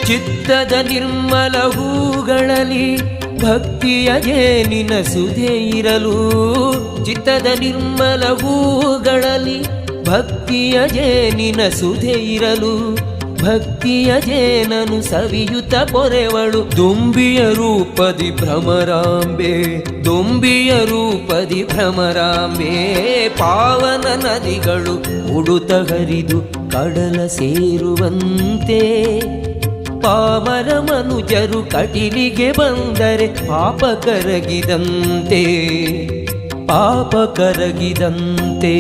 ಚಿತ್ತದ ನಿರ್ಮಲ ಹೂಗಳಲ್ಲಿ ಭಕ್ತಿಯ ಜೇನಿನ ಸುಧೆ ಇರಲು. ಚಿತ್ತದ ನಿರ್ಮಲ ಹೂಗಳಲ್ಲಿ ಭಕ್ತಿಯ ಜೇನಿನ ಸುಧೆ ಇರಲು. ಭಕ್ತಿಯ ಜೇನನು ಸವಿಯುತ ಪೊರೆವಳು ದುಂಬಿಯ ರೂಪದಿ ಭ್ರಮರಾಂಬೆ. ದುಂಬಿಯ ರೂಪದಿ ಭ್ರಮರಾಂಬೆ. ಪಾವನ ನದಿಗಳು ಉಡುತ ಹರಿದು ಕಡಲ ಸೇರುವಂತೆ. ಪಾಮರ ಮನುಜರು ಕಟಿಲಿಗೆ ಬಂದರೆ ಪಾಪ ಕರಗಿದಂತೆ. ಪಾಪ ಕರಗಿದಂತೆ.